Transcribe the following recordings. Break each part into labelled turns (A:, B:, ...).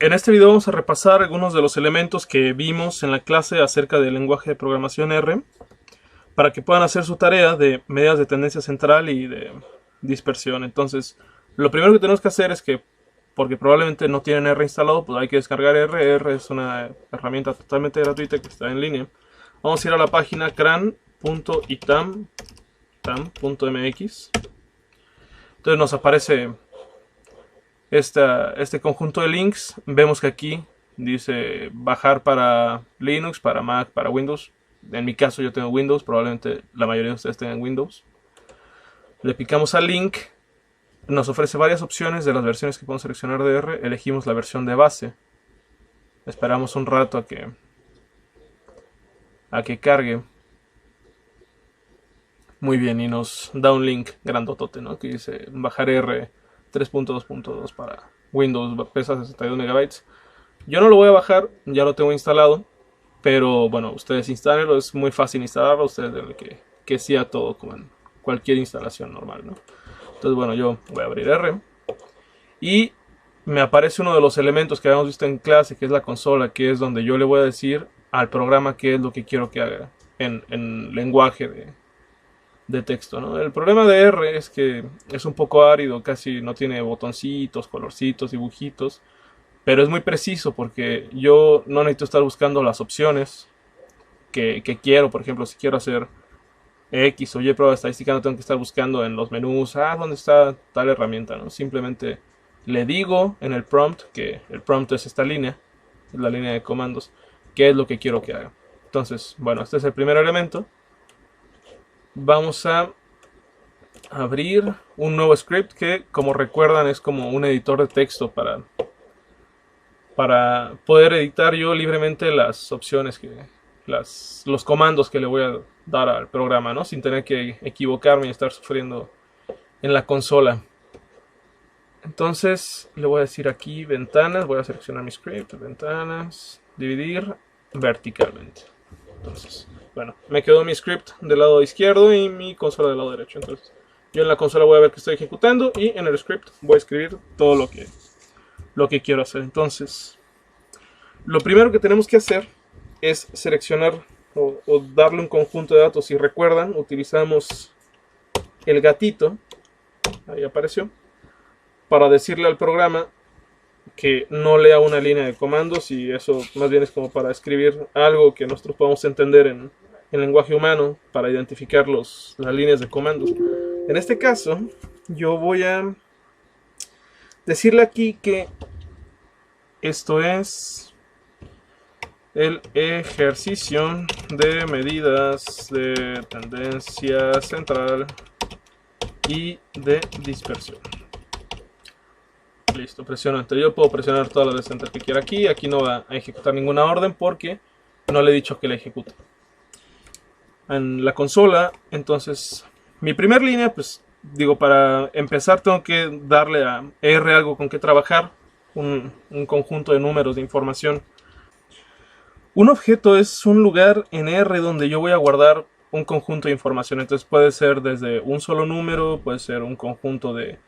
A: En este video vamos a repasar algunos de los elementos que vimos en la clase acerca del lenguaje de programación R para que puedan hacer su tarea de medidas de tendencia central y de dispersión. Entonces, lo primero que tenemos que hacer es que, porque probablemente no tienen R instalado, pues hay que descargar R. R es una herramienta totalmente gratuita que está en línea. Vamos a ir a la página cran.itam.mx. Entonces nos aparece este conjunto de links. Vemos que aquí dice bajar para Linux, para Mac, para Windows. En mi caso yo tengo Windows, probablemente la mayoría de ustedes tengan Windows. Le picamos al link, nos ofrece varias opciones de las versiones que podemos seleccionar de R. Elegimos la versión de base. Esperamos un rato a que cargue. Muy bien, y nos da un link grandotote, ¿no? Que dice bajar R 3.2.2 para Windows, pesa 62 MB. Yo no lo voy a bajar, ya lo tengo instalado. Pero bueno, ustedes instálenlo, es muy fácil instalarlo. Ustedes deben que sea todo como en cualquier instalación normal, ¿no? Entonces bueno, yo voy a abrir R. Y me aparece uno de los elementos que habíamos visto en clase, que es la consola, que es donde yo le voy a decir al programa qué es lo que quiero que haga en lenguaje de texto, ¿no? El problema de R es que es un poco árido, casi no tiene botoncitos, colorcitos, dibujitos. Pero es muy preciso porque yo no necesito estar buscando las opciones que quiero. Por ejemplo, si quiero hacer X o Y prueba de estadística, no tengo que estar buscando en los menús, ¿dónde está tal herramienta? ¿No? Simplemente le digo en el prompt, que el prompt es esta línea, es la línea de comandos, qué es lo que quiero que haga. Entonces, bueno, este es el primer elemento. Vamos a abrir un nuevo script que, como recuerdan, es como un editor de texto para poder editar yo libremente las opciones, los comandos que le voy a dar al programa, ¿no? Sin tener que equivocarme y estar sufriendo en la consola. Entonces le voy a decir aquí ventanas, voy a seleccionar mi script, ventanas, dividir verticalmente. Entonces, bueno, me quedó mi script del lado izquierdo y mi consola del lado derecho. Entonces, yo en la consola voy a ver que estoy ejecutando y en el script voy a escribir todo lo que quiero hacer. Entonces, lo primero que tenemos que hacer es seleccionar o darle un conjunto de datos. Si recuerdan, utilizamos el gatito, ahí apareció, para decirle al programa que no lea una línea de comandos, y eso más bien es como para escribir algo que nosotros podamos entender en lenguaje humano, para identificar las líneas de comandos. En este caso, yo voy a decirle aquí que esto es el ejercicio de medidas de tendencia central y de dispersión. Listo, presiono Enter. Yo puedo presionar todas las veces Enter que quiera aquí. Aquí no va a ejecutar ninguna orden porque no le he dicho que la ejecute. En la consola, entonces, mi primer línea, pues, digo, para empezar tengo que darle a R algo con que trabajar. Un conjunto de números de información. Un objeto es un lugar en R donde yo voy a guardar un conjunto de información. Entonces puede ser desde un solo número, puede ser un conjunto de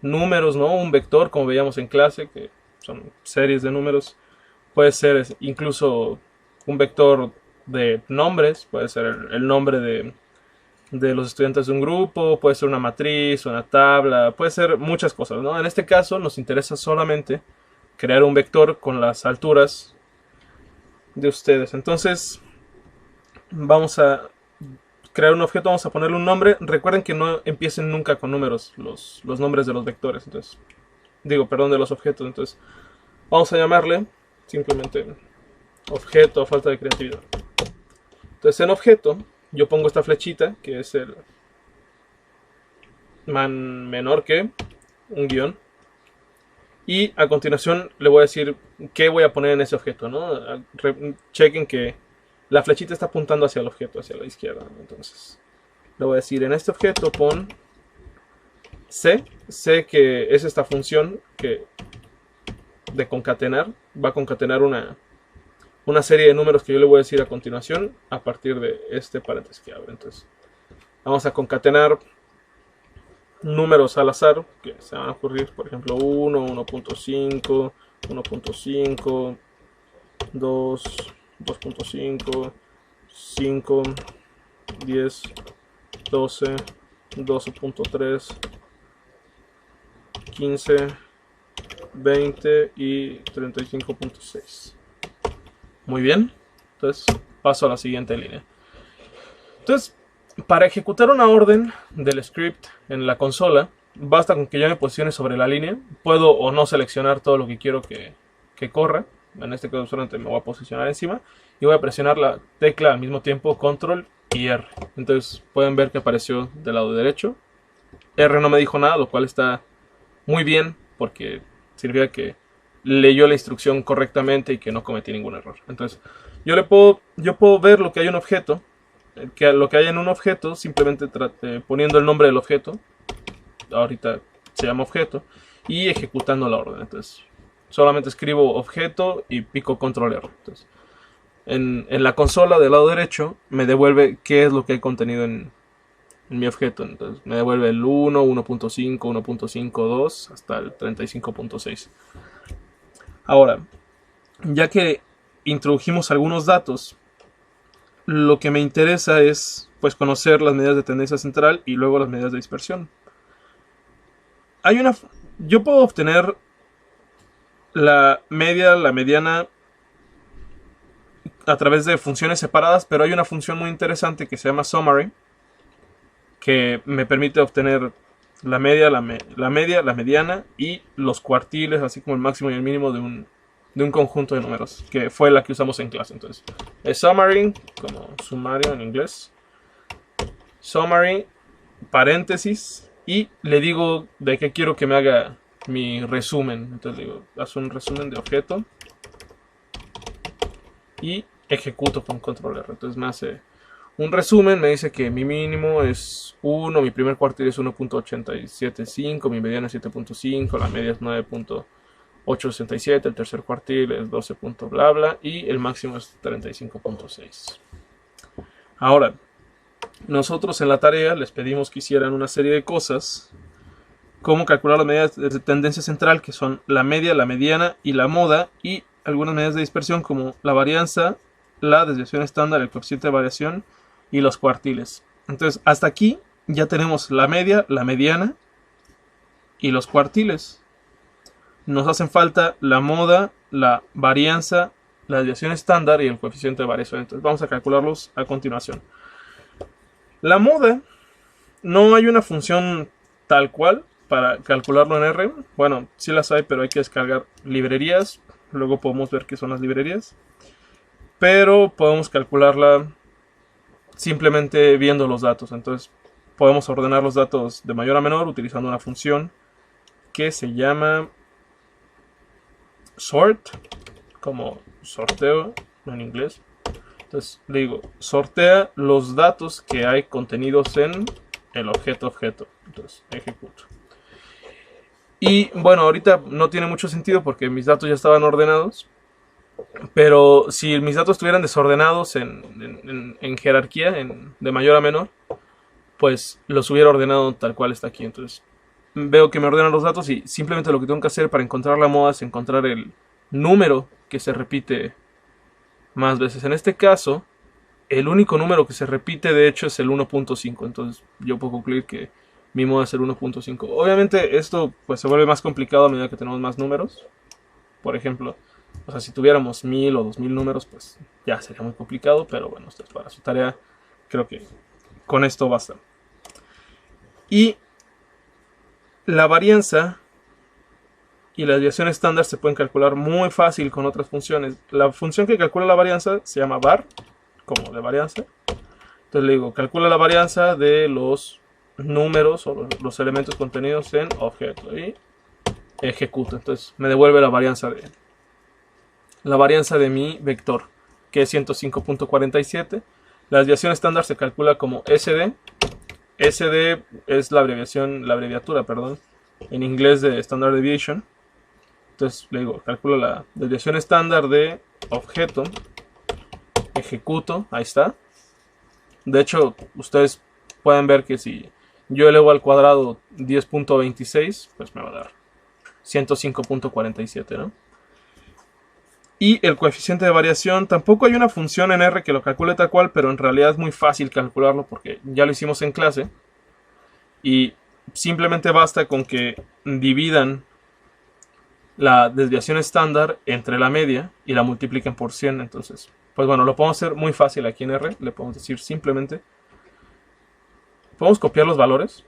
A: números, ¿no? Un vector, como veíamos en clase, que son series de números. Puede ser incluso un vector de nombres, puede ser el nombre de los estudiantes de un grupo, puede ser una matriz, una tabla, puede ser muchas cosas, ¿no? En este caso nos interesa solamente crear un vector con las alturas de ustedes. Entonces vamos a crear un objeto, vamos a ponerle un nombre. Recuerden que no empiecen nunca con números los nombres de los vectores, entonces de los objetos. Entonces vamos a llamarle simplemente objeto a falta de creatividad. Entonces en objeto yo pongo esta flechita que es el menor que un guión, y a continuación le voy a decir qué voy a poner en ese objeto, ¿no? Chequen que la flechita está apuntando hacia el objeto, hacia la izquierda, ¿no? Entonces le voy a decir en este objeto pon C, que es esta función de concatenar, va a concatenar una serie de números que yo le voy a decir a continuación a partir de este paréntesis que abre. Entonces vamos a concatenar números al azar que se van a ocurrir, por ejemplo 1, 1.5, 1.5, 2, 2.5, 5, 10, 12, 12.3, 15, 20 y 35.6. Muy bien. Entonces paso a la siguiente línea. Entonces, para ejecutar una orden del script en la consola, basta con que yo me posicione sobre la línea. Puedo o no seleccionar todo lo que quiero que corra. En este caso solamente me voy a posicionar encima y voy a presionar la tecla al mismo tiempo Control y R. Entonces pueden ver que apareció del lado derecho. R no me dijo nada, lo cual está muy bien porque significa que leyó la instrucción correctamente y que no cometí ningún error. Entonces yo puedo ver lo que hay en un objeto, lo que hay en un objeto simplemente poniendo el nombre del objeto. Ahorita se llama objeto y ejecutando la orden. Entonces solamente escribo objeto y pico control R. Entonces, en la consola del lado derecho me devuelve qué es lo que hay contenido en mi objeto. Entonces me devuelve el 1, 1.5, 1.52 hasta el 35.6. Ahora, ya que introdujimos algunos datos, lo que me interesa es pues conocer las medidas de tendencia central y luego las medidas de dispersión. Yo puedo obtener la media, la mediana a través de funciones separadas, pero hay una función muy interesante que se llama summary, que me permite obtener la media, la mediana y los cuartiles, así como el máximo y el mínimo de un conjunto de números, que fue la que usamos en clase. Entonces, es summary, como sumario en inglés, summary, paréntesis, y le digo de qué quiero que me haga mi resumen. Entonces digo, haz un resumen de objeto y ejecuto con control R. Entonces me hace un resumen, me dice que mi mínimo es 1, mi primer cuartil es 1.875, mi mediana es 7.5, la media es 9.867, el tercer cuartil es 12. Bla bla y el máximo es 35.6. Ahora, nosotros en la tarea les pedimos que hicieran una serie de cosas, como calcular las medidas de tendencia central, que son la media, la mediana y la moda, y algunas medidas de dispersión como la varianza, la desviación estándar, el coeficiente de variación y los cuartiles. Entonces, hasta aquí ya tenemos la media, la mediana y los cuartiles. Nos hacen falta la moda, la varianza, la desviación estándar y el coeficiente de variación. Entonces, vamos a calcularlos a continuación. La moda, no hay una función tal cual para calcularlo en R. Bueno, sí las hay, pero hay que descargar librerías. Luego podemos ver qué son las librerías. Pero podemos calcularla simplemente viendo los datos. Entonces podemos ordenar los datos de mayor a menor utilizando una función que se llama sort, como sorteo en inglés. Entonces le digo, sortea los datos que hay contenidos en el objeto. Entonces ejecuto. Y bueno, ahorita no tiene mucho sentido porque mis datos ya estaban ordenados. Pero si mis datos estuvieran desordenados en jerarquía, de mayor a menor, pues los hubiera ordenado tal cual está aquí. Entonces veo que me ordenan los datos y simplemente lo que tengo que hacer para encontrar la moda es encontrar el número que se repite más veces. En este caso, el único número que se repite de hecho es el 1.5. Entonces yo puedo concluir que mi moda es el 1.5. Obviamente esto pues se vuelve más complicado a medida que tenemos más números. Por ejemplo, o sea, si tuviéramos 1000 o 2000 números, pues ya sería muy complicado. Pero bueno, ustedes para su tarea creo que con esto basta. Y la varianza y la desviación estándar se pueden calcular muy fácil con otras funciones. La función que calcula la varianza se llama var, como de varianza. Entonces le digo, calcula la varianza de los números o los elementos contenidos en objeto. Y ejecuto. Entonces me devuelve la varianza de mi vector, que es 105.47. La desviación estándar se calcula como SD. SD es la abreviatura, en inglés de Standard Deviation. Entonces le digo, calculo la desviación estándar de objeto, ejecuto, ahí está. De hecho, ustedes pueden ver que si yo elevo al cuadrado 10.26, pues me va a dar 105.47, ¿no? Y el coeficiente de variación, tampoco hay una función en R que lo calcule tal cual, pero en realidad es muy fácil calcularlo porque ya lo hicimos en clase. Y simplemente basta con que dividan la desviación estándar entre la media y la multipliquen por 100. Entonces, pues bueno, lo podemos hacer muy fácil aquí en R. Le podemos decir simplemente, podemos copiar los valores.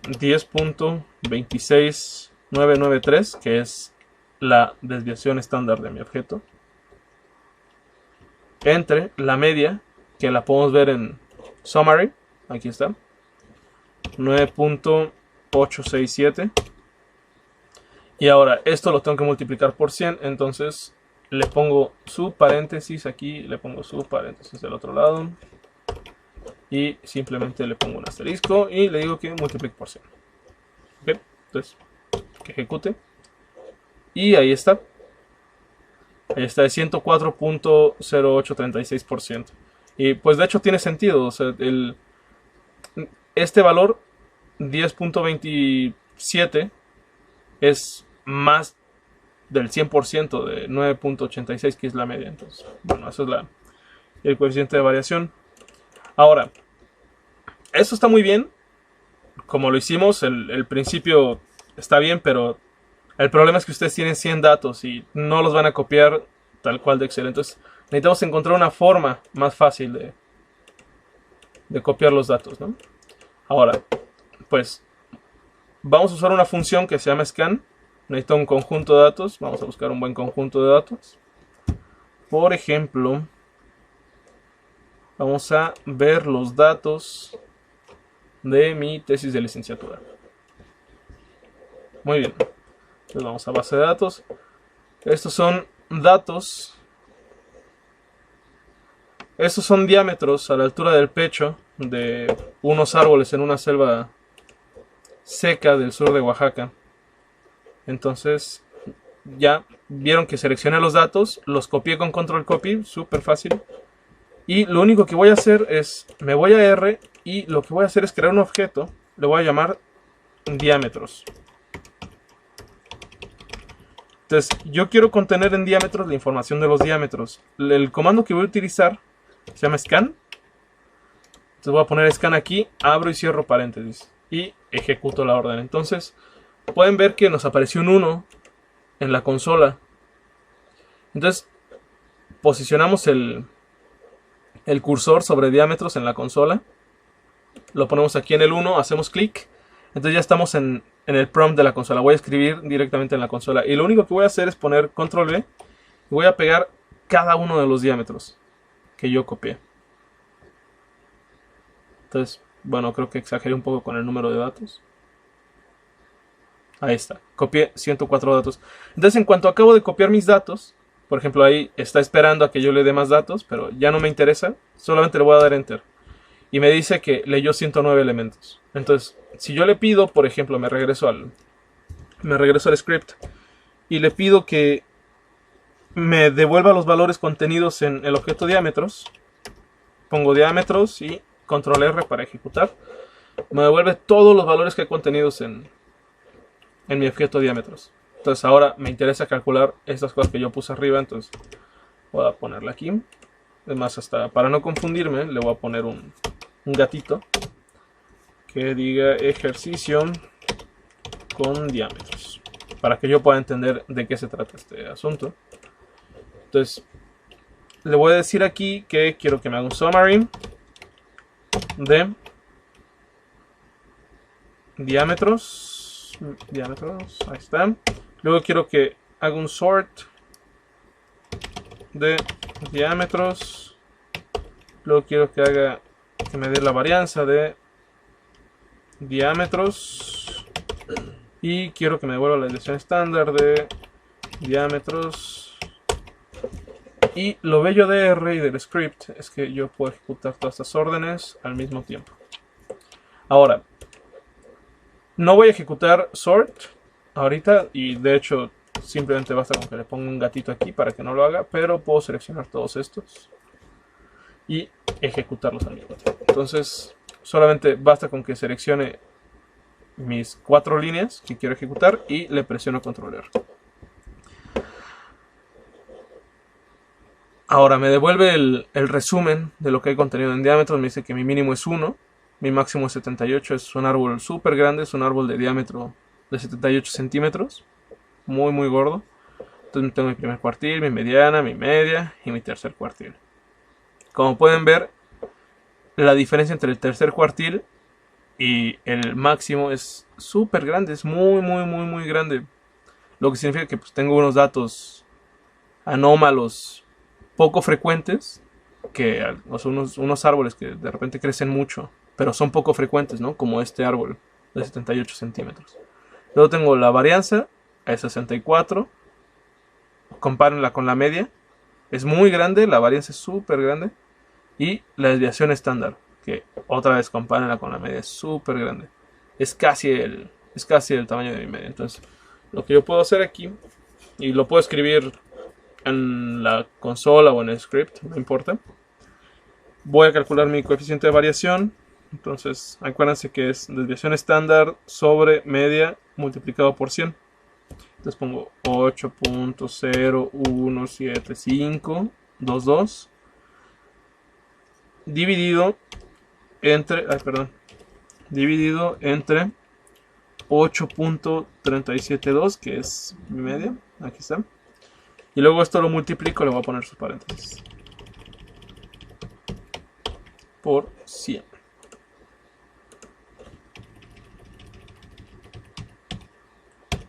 A: 10.26993, que es la desviación estándar de mi objeto, entre la media, que la podemos ver en Summary, aquí está, 9.867. Y ahora esto lo tengo que multiplicar por 100, entonces le pongo su paréntesis aquí, le pongo su paréntesis del otro lado, y simplemente le pongo un asterisco y le digo que multiplique por 100. ¿Ok? Entonces, que ejecute. Y ahí está. Ahí está, es 104.0836%. Y pues de hecho tiene sentido. O sea, este valor 10.27 es más del 100% de 9.86, que es la media. Entonces, bueno, eso es el coeficiente de variación. Ahora, eso está muy bien. Como lo hicimos, el principio está bien, pero el problema es que ustedes tienen 100 datos y no los van a copiar tal cual de Excel. Entonces necesitamos encontrar una forma más fácil de copiar los datos, ¿no? Ahora, pues vamos a usar una función que se llama scan. Necesito un conjunto de datos. Vamos a buscar un buen conjunto de datos. Por ejemplo, vamos a ver los datos de mi tesis de licenciatura. Muy bien. Entonces vamos a base de datos. Estos son datos. Estos son diámetros a la altura del pecho de unos árboles en una selva seca del sur de Oaxaca. Entonces ya vieron que seleccioné los datos, los copié con control copy, súper fácil. Y lo único que voy a hacer es, me voy a R y lo que voy a hacer es crear un objeto, le voy a llamar diámetros. Entonces, yo quiero contener en diámetros la información de los diámetros. El comando que voy a utilizar se llama scan. Entonces voy a poner scan aquí, abro y cierro paréntesis y ejecuto la orden. Entonces, pueden ver que nos apareció un 1 en la consola. Entonces, posicionamos el cursor sobre diámetros en la consola. Lo ponemos aquí en el 1, hacemos clic. Entonces ya estamos en el prompt de la consola. Voy a escribir directamente en la consola. Y lo único que voy a hacer es poner control V. Y voy a pegar cada uno de los diámetros que yo copié. Entonces, bueno, creo que exageré un poco con el número de datos. Ahí está. Copié 104 datos. Entonces, en cuanto acabo de copiar mis datos, por ejemplo, ahí está esperando a que yo le dé más datos, pero ya no me interesa. Solamente le voy a dar enter. Y me dice que leyó 109 elementos. Entonces, si yo le pido, por ejemplo, me regreso al script y le pido que me devuelva los valores contenidos en el objeto diámetros, pongo diámetros y control R para ejecutar, me devuelve todos los valores que hay contenidos en mi objeto diámetros. Entonces ahora me interesa calcular estas cosas que yo puse arriba, entonces voy a ponerla aquí. Además, hasta para no confundirme, le voy a poner un gatito que diga ejercicio con diámetros, para que yo pueda entender de qué se trata este asunto. Entonces, le voy a decir aquí que quiero que me haga un summary de diámetros, ahí está. Luego quiero que haga un sort de diámetros. Luego quiero que me dé la varianza de diámetros. Y quiero que me devuelva la desviación estándar de diámetros. Y lo bello de R y del script es que yo puedo ejecutar todas estas órdenes al mismo tiempo. Ahora, no voy a ejecutar sort ahorita, y de hecho simplemente basta con que le ponga un gatito aquí para que no lo haga, pero puedo seleccionar todos estos y ejecutarlos al mismo tiempo. Entonces solamente basta con que seleccione mis 4 líneas que quiero ejecutar y le presiono control R. Ahora me devuelve el resumen de lo que hay contenido en diámetros. Me dice que mi mínimo es 1, mi máximo es 78. Es un árbol súper grande, es un árbol de diámetro de 78 centímetros. Muy, muy gordo. Entonces tengo mi primer cuartil, mi mediana, mi media y mi tercer cuartil. Como pueden ver, la diferencia entre el tercer cuartil y el máximo es súper grande. Es muy, muy, muy, muy grande. Lo que significa que pues, tengo unos datos anómalos poco frecuentes, que o sea, unos árboles que de repente crecen mucho, pero son poco frecuentes, ¿no? Como este árbol de 78 centímetros. Luego tengo la varianza a 64. Compárenla con la media. Es muy grande, la varianza es súper grande. Y la desviación estándar, que otra vez compárenla con la media, es súper grande. Es casi el tamaño de mi media. Entonces, lo que yo puedo hacer aquí, y lo puedo escribir en la consola o en el script, no importa. Voy a calcular mi coeficiente de variación. Entonces, acuérdense que es desviación estándar sobre media multiplicado por 100. Entonces pongo 8.01752 dividido entre 8.372, que es mi media. Aquí está. Y luego esto lo multiplico, le voy a poner sus paréntesis, por 100.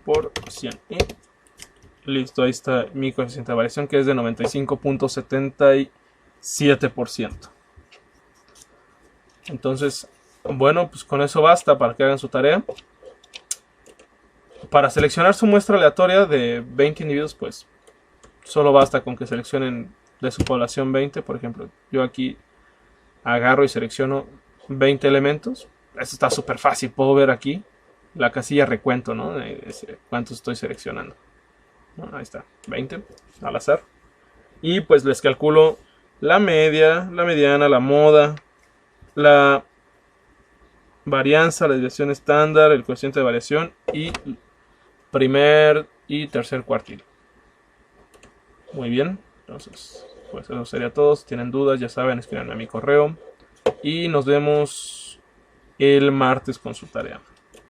A: Por 100. Y listo, ahí está mi coeficiente de variación, que es de 95.77%. Entonces, bueno, pues con eso basta para que hagan su tarea. Para seleccionar su muestra aleatoria de 20 individuos, pues solo basta con que seleccionen de su población 20. Por ejemplo, yo aquí agarro y selecciono 20 elementos. Eso está súper fácil. Puedo ver aquí la casilla recuento, ¿no? Cuántos estoy seleccionando. Bueno, ahí está, 20 al azar. Y pues les calculo la media, la mediana, la moda, la varianza, la desviación estándar, el coeficiente de variación y primer y tercer cuartil. Muy bien, entonces pues eso sería todo. Si tienen dudas, ya saben, escríbanme a mi correo. Y nos vemos el martes con su tarea.